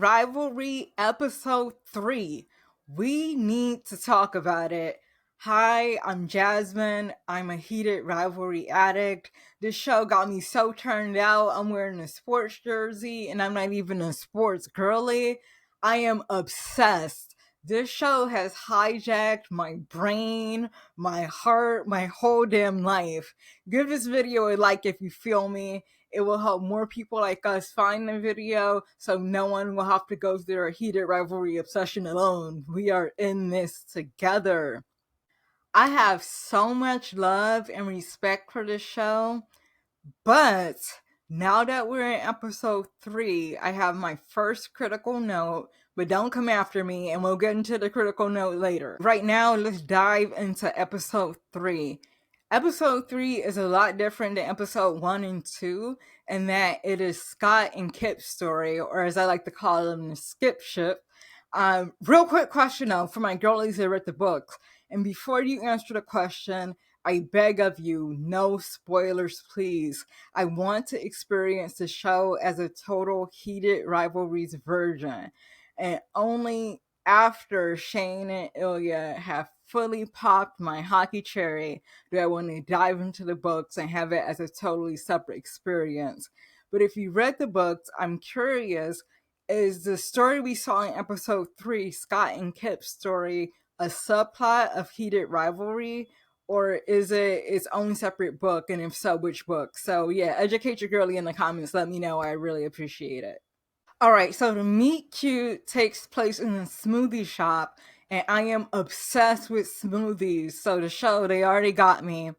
Rivalry Episode 3. We need to talk about it. Hi, I'm Jasmine. I'm a Heated Rivalry addict. This show got me so turned out. I'm wearing a sports jersey and I'm not even a sports girly. I am obsessed. This show has hijacked my brain, my heart, my whole damn life. Give this video a like if you feel me. It will help more people like us find the video so no one will have to go through their heated rivalry obsession alone. We are in this together. I have so much love and respect for this show, but now that we're in episode 3, I have my first critical note, but don't come after me and we'll get into the critical note later. Right now, let's dive into episode 3. Episode 3 is a lot different than episode 1 and 2 in that it is Scott and Kip's story, or as I like to call them, the skip ship. Real quick question though, for my girlies that read the books. And before you answer the question, I beg of you, no spoilers, please. I want to experience the show as a total Heated Rivalries version. And only after Shane and Ilya have fully popped my hockey cherry do I want to dive into the books and have it as a totally separate experience. But if you read the books, I'm curious, is the story we saw in episode 3, Scott and Kip's story, a subplot of Heated Rivalry? Or is it its own separate book? And if so, which book? So yeah, educate your girlie in the comments. Let me know. I really appreciate it. All right, so the meet cute takes place in a smoothie shop, and I am obsessed with smoothies. So the show, they already got me.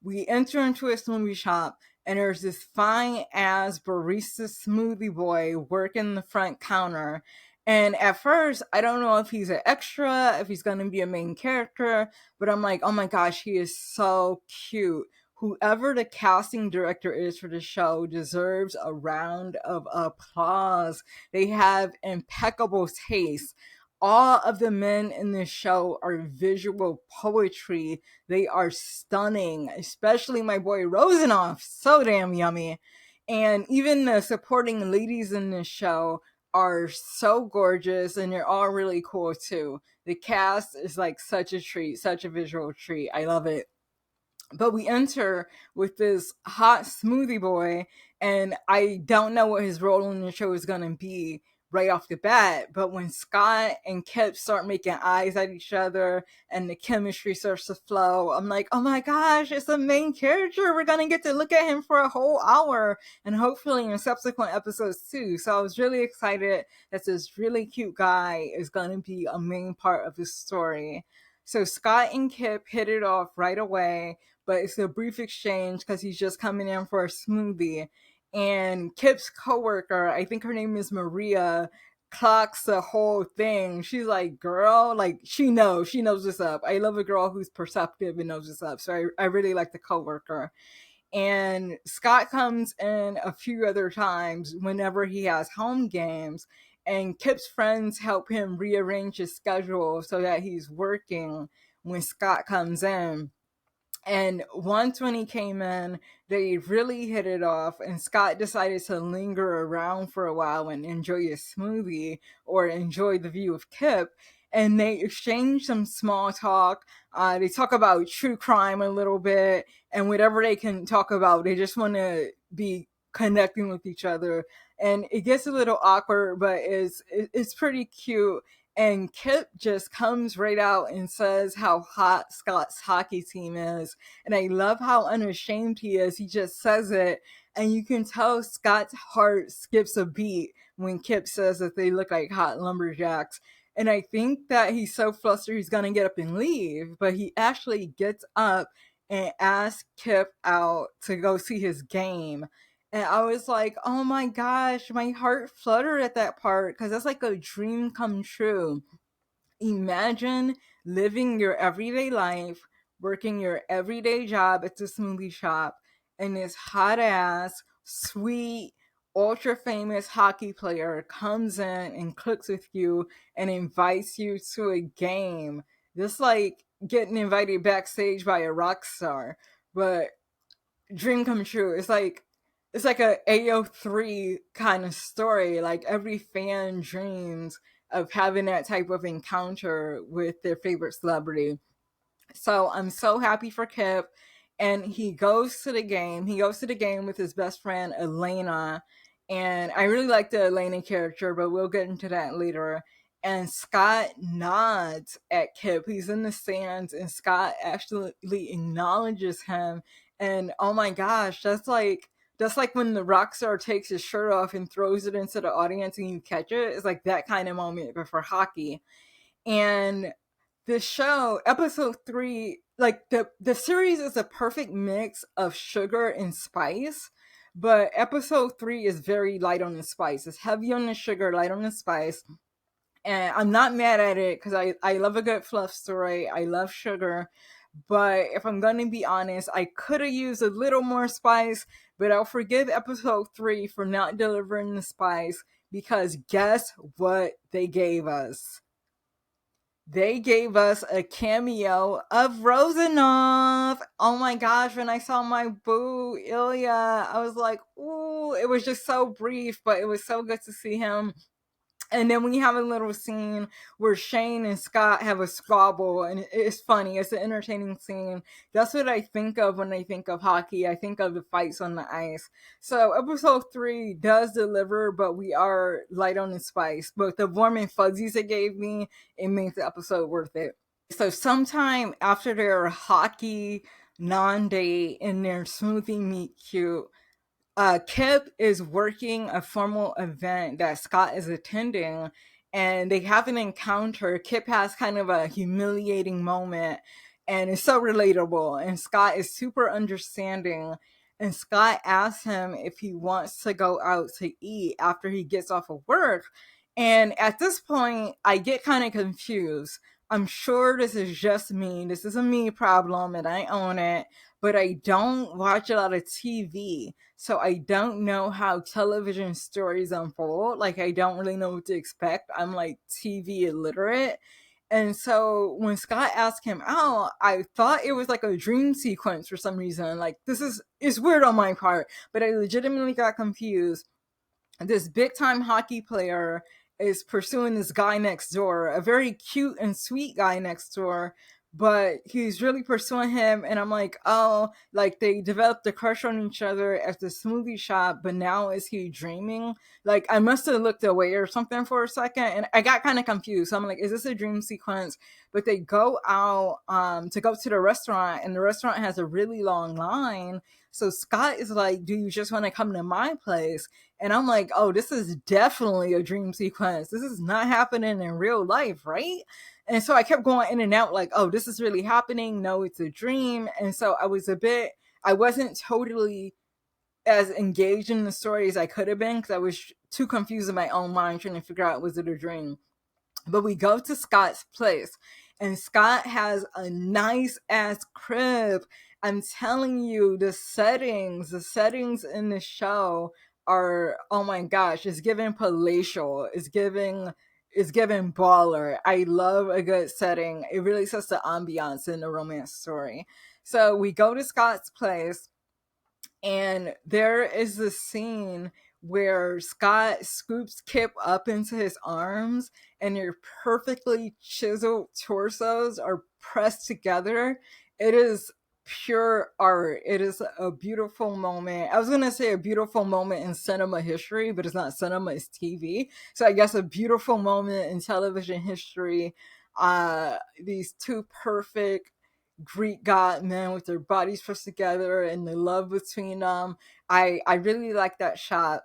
We enter into a smoothie shop, and there's this fine ass barista smoothie boy working the front counter. And at first, I don't know if he's an extra, if he's gonna be a main character, but I'm like, oh my gosh, he is so cute. Whoever the casting director is for the show deserves a round of applause. They have impeccable taste. All of the men in this show are visual poetry. They are stunning, especially my boy Rosenoff. So damn yummy. And even the supporting ladies in this show are so gorgeous and they're all really cool too. The cast is like such a treat, such a visual treat. I love it. But we enter with this hot smoothie boy, and I don't know what his role in the show is going to be right off the bat. But when Scott and Kip start making eyes at each other and the chemistry starts to flow, I'm like, oh my gosh, it's the main character. We're going to get to look at him for a whole hour and hopefully in subsequent episodes too. So I was really excited that this really cute guy is going to be a main part of the story. So Scott and Kip hit it off right away, but it's a brief exchange because he's just coming in for a smoothie. And Kip's coworker, I think her name is Maria, clocks the whole thing. She's like, girl, like she knows what's up. I love a girl who's perceptive and knows what's up. So I really like the coworker. And Scott comes in a few other times whenever he has home games. And Kip's friends help him rearrange his schedule so that he's working when Scott comes in. And once when he came in, they really hit it off, and Scott decided to linger around for a while and enjoy his smoothie or enjoy the view of Kip. And they exchange some small talk. They talk about true crime a little bit, and whatever they can talk about, they just want to be connecting with each other. And it gets a little awkward, but it's pretty cute. And Kip just comes right out and says how hot Scott's hockey team is. And I love how unashamed he is. He just says it. And you can tell Scott's heart skips a beat when Kip says that they look like hot lumberjacks. And I think that he's so flustered he's going to get up and leave. But he actually gets up and asks Kip out to go see his game. And I was like, oh my gosh, my heart fluttered at that part because that's like a dream come true. Imagine living your everyday life, working your everyday job at the smoothie shop, and this hot ass, sweet, ultra famous hockey player comes in and clicks with you and invites you to a game. Just like getting invited backstage by a rock star. But dream come true. It's like it's like a AO3 kind of story. Like every fan dreams of having that type of encounter with their favorite celebrity. So I'm so happy for Kip. And he goes to the game. He goes to the game with his best friend, Elena. And I really like the Elena character, but we'll get into that later. And Scott nods at Kip. He's in the stands, and Scott actually acknowledges him. And oh my gosh, that's like when the rock star takes his shirt off and throws it into the audience and you catch it. It's like that kind of moment, but for hockey. And the show, episode 3, like the series is a perfect mix of sugar and spice, but episode 3 is very light on the spice. It's heavy on the sugar, light on the spice. And I'm not mad at it because I love a good fluff story. I love sugar. But if I'm going to be honest, I could have used a little more spice, but I'll forgive episode 3 for not delivering the spice because guess what they gave us? They gave us a cameo of Rosanov. Oh my gosh, when I saw my boo, Ilya, I was like, ooh, it was just so brief, but it was so good to see him. And then we have a little scene where Shane and Scott have a squabble, and it's funny. It's an entertaining scene. That's what I think of when I think of hockey. I think of the fights on the ice. So episode 3 does deliver, but we are light on the spice. But the warm and fuzzies it gave me, it made the episode worth it. So sometime after their hockey non-date and their smoothie meet cute, Kip is working a formal event that Scott is attending, and they have an encounter. Kip has kind of a humiliating moment, and it's so relatable. And Scott is super understanding. And Scott asks him if he wants to go out to eat after he gets off of work. And at this point, I get kind of confused. I'm sure this is just me. This is a me problem, and I own it. But I don't watch a lot of TV. So I don't know how television stories unfold. Like I don't really know what to expect. I'm like TV illiterate. And so when Scott asked him out, I thought it was like a dream sequence for some reason. Like this is it's weird on my part, but I legitimately got confused. This big time hockey player is pursuing this guy next door, a very cute and sweet guy next door, but he's really pursuing him. And I'm like, oh, like they developed a crush on each other at the smoothie shop, but now is he dreaming? Like I must have looked away or something for a second, and I got kind of confused. So I'm like, is this a dream sequence? But they go out to go to the restaurant, and the restaurant has a really long line. So Scott is like, do you just want to come to my place? And I'm like, oh, this is definitely a dream sequence. This is not happening in real life, right? And so I kept going in and out, like, oh, this is really happening. No, it's a dream. And so I wasn't totally as engaged in the story as I could have been because I was too confused in my own mind trying to figure out, was it a dream? But we go to Scott's place, and Scott has a nice ass crib. I'm telling you, the settings in the show are, oh my gosh, it's giving palatial. It's giving baller. I love a good setting. It really sets the ambiance in a romance story. So we go to Scott's place, and there is this scene where Scott scoops Kip up into his arms, and their perfectly chiseled torsos are pressed together. It is pure art. It is a beautiful moment. I was going to say a beautiful moment in cinema history, but it's not cinema, it's TV. So I guess a beautiful moment in television history. These two perfect Greek god men with their bodies pushed together and the love between them. I really like that shot.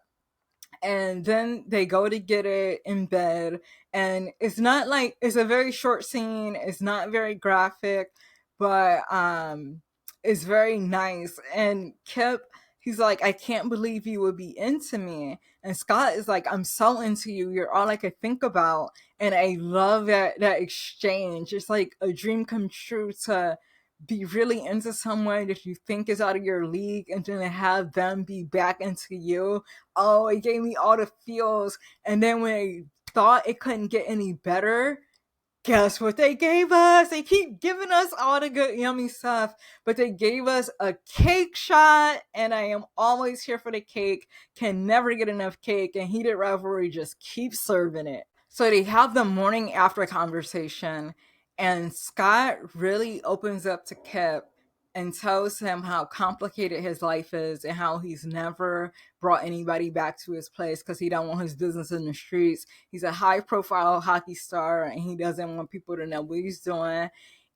And then they go to get it in bed, and it's not like, it's a very short scene, it's not very graphic, but it's very nice. And Kip, he's like, I can't believe you would be into me. And Scott is like, I'm so into you, you're all I could think about. And I love that exchange. It's like a dream come true to be really into someone that you think is out of your league, and then to have them be back into you. Oh, it gave me all the feels. And then when I thought it couldn't get any better, guess what they gave us? They keep giving us all the good, yummy stuff, but they gave us a cake shot, and I am always here for the cake. Can never get enough cake, and Heated Rivalry just keeps serving it. So they have the morning after conversation, and Scott really opens up to Kip and tells him how complicated his life is and how he's never brought anybody back to his place because he don't want his business in the streets. He's a high profile hockey star and he doesn't want people to know what he's doing.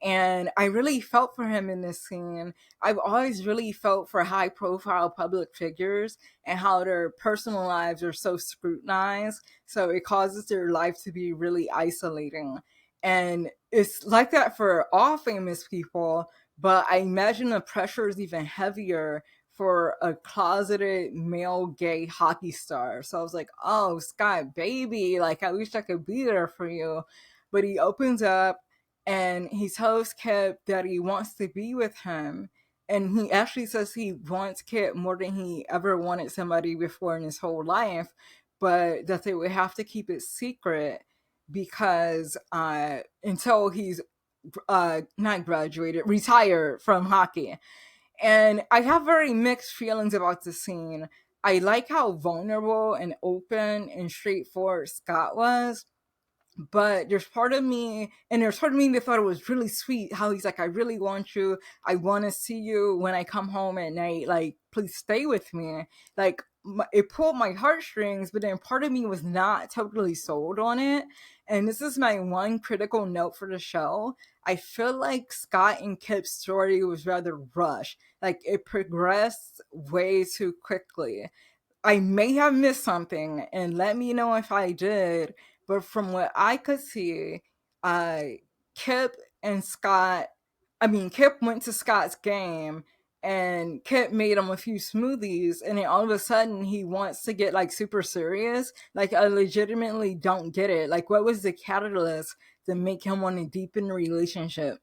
And I really felt for him in this scene. I've always really felt for high profile public figures and how their personal lives are so scrutinized. So it causes their life to be really isolating. And it's like that for all famous people, but I imagine the pressure is even heavier for a closeted male gay hockey star. So I was like, oh, Scott, baby, like, I wish I could be there for you. But he opens up and he tells Kip that he wants to be with him. And he actually says he wants Kip more than he ever wanted somebody before in his whole life, but that they would have to keep it secret because until he's not graduated, retired from hockey. And I have very mixed feelings about the scene. I like how vulnerable and open and straightforward Scott was, but there's part of me that thought it was really sweet how he's like, I really want you, I want to see you when I come home at night, like, please stay with me. Like, it pulled my heartstrings, but then part of me was not totally sold on it. And this is my one critical note for the show. I feel like Scott and Kip's story was rather rushed, like it progressed way too quickly. I may have missed something, and let me know if I did. But from what I could see, uh, Kip and Scott, I mean, Kip went to Scott's game, and Kip made him a few smoothies, and then all of a sudden he wants to get like super serious. Like, I legitimately don't get it. Like, what was the catalyst to make him want to deepen the relationship?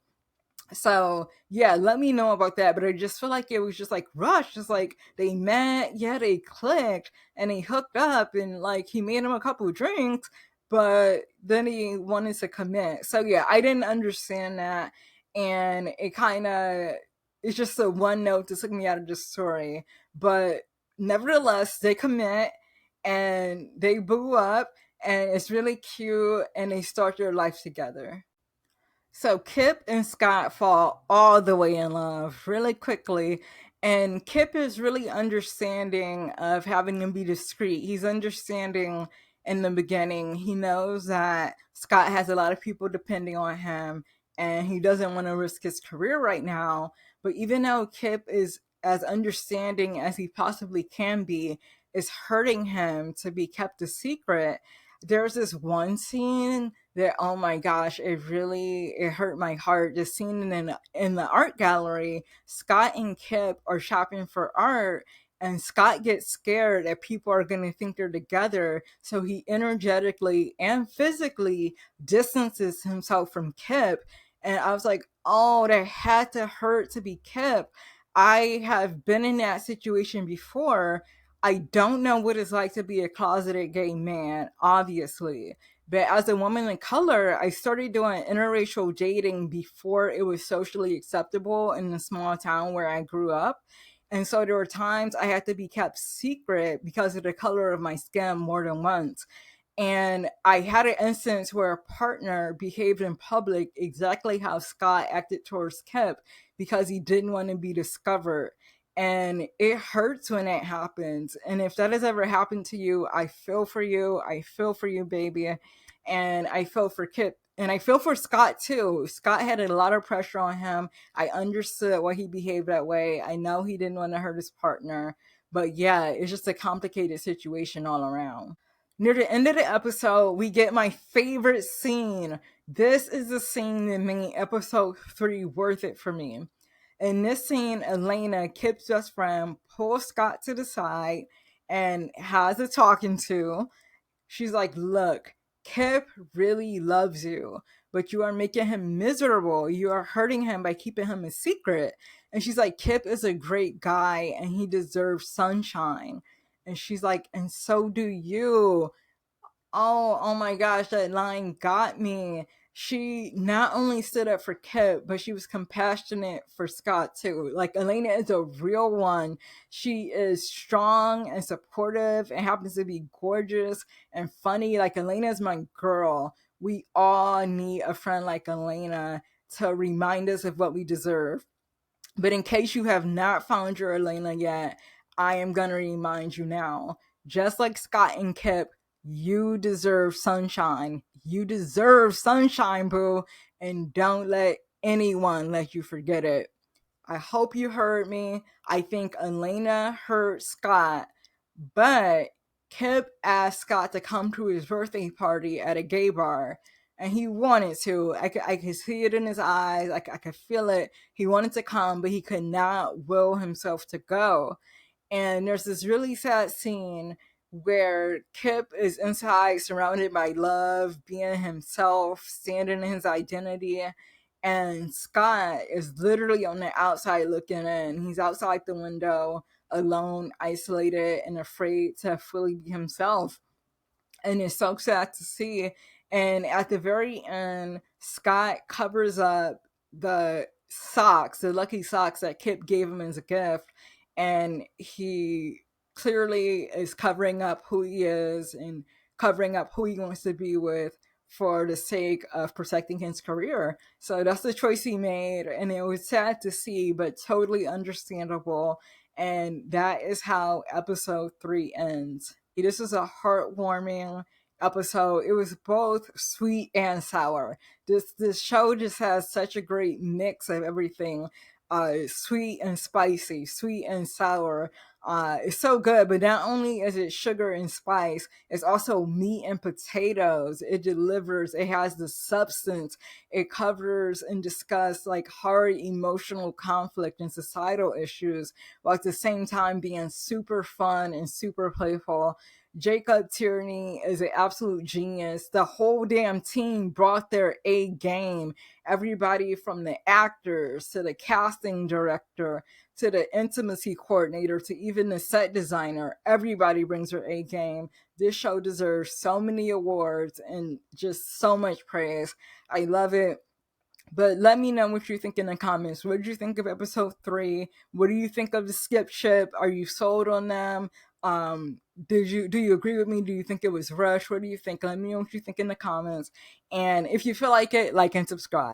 So yeah, let me know about that. But I just feel like it was just like rushed. Just like they met, yeah, they clicked and they hooked up, and like he made him a couple of drinks, but then he wanted to commit. So yeah, I didn't understand that, and it kind of, it's just a one note that took me out of the story. But nevertheless, they commit and they boo up, and it's really cute, and they start their life together. So Kip and Scott fall all the way in love really quickly. And Kip is really understanding of having him be discreet. He's understanding in the beginning. He knows that Scott has a lot of people depending on him and he doesn't want to risk his career right now. But even though Kip is as understanding as he possibly can be, is hurting him to be kept a secret. There's this one scene that, oh my gosh, it hurt my heart. The scene in the art gallery, Scott and Kip are shopping for art, and Scott gets scared that people are going to think they're together, so he energetically and physically distances himself from Kip. And I was like, oh, that had to hurt to be Kip. I have been in that situation before. I don't know what it's like to be a closeted gay man, obviously. But as a woman of color, I started doing interracial dating before it was socially acceptable in the small town where I grew up. And so there were times I had to be kept secret because of the color of my skin more than once. And I had an instance where a partner behaved in public exactly how Scott acted towards Kip because he didn't want to be discovered. And it hurts when it happens. And if that has ever happened to you, I feel for you. I feel for you, baby. And I feel for Kip. And I feel for Scott too. Scott had a lot of pressure on him. I understood why he behaved that way. I know he didn't want to hurt his partner. But yeah, it's just a complicated situation all around. Near the end of the episode, we get my favorite scene. This is the scene that made episode 3 worth it for me. In this scene, Elena, Kip's best friend, pulls Scott to the side and has a talking to. She's like, look, Kip really loves you, but you are making him miserable. You are hurting him by keeping him a secret. And she's like, Kip is a great guy and he deserves sunshine. And she's like, and so do you. Oh my gosh, that line got me. she not only stood up for Kip, but she was compassionate for Scott too. Like, Elena is a real one. She is strong and supportive and happens to be gorgeous and funny. Like, Elena is my girl. We all need a friend like Elena to remind us of what we deserve. But in case you have not found your Elena yet, I am going to remind you now. Just like Scott and Kip, you deserve sunshine. You deserve sunshine, boo. And don't let anyone let you forget it. I hope you heard me. I think Elena heard Scott, but Kip asked Scott to come to his birthday party at a gay bar, and he wanted to. I could see it in his eyes. I could feel it. He wanted to come, but he could not will himself to go. And there's this really sad scene where Kip is inside surrounded by love, being himself, standing in his identity. And Scott is literally on the outside looking in. He's outside the window, alone, isolated, and afraid to fully be himself. And it's so sad to see. And at the very end, Scott covers up the socks, the lucky socks that Kip gave him as a gift, and he clearly is covering up who he is and covering up who he wants to be with for the sake of protecting his career. So that's the choice he made, and it was sad to see, but totally understandable. And that is how episode 3 ends. This is a heartwarming episode. It was both sweet and sour. This show just has such a great mix of everything. Sweet and spicy, sweet and sour. It's so good, but not only is it sugar and spice, it's also meat and potatoes. It delivers, it has the substance, it covers and discusses like hard emotional conflict and societal issues, while at the same time being super fun and super playful. Jacob Tierney is an absolute genius. The whole damn team brought their A game. Everybody from the actors to the casting director to the intimacy coordinator to even the set designer, everybody brings their A game. This show deserves so many awards and just so much praise. I love it. But let me know what you think in the comments. What did you think of episode 3? What do you think of the skip ship? Are you sold on them? Do you agree with me? Do you think it was rushed? What do you think? Let me know what you think in the comments. And if you feel like it, like and subscribe.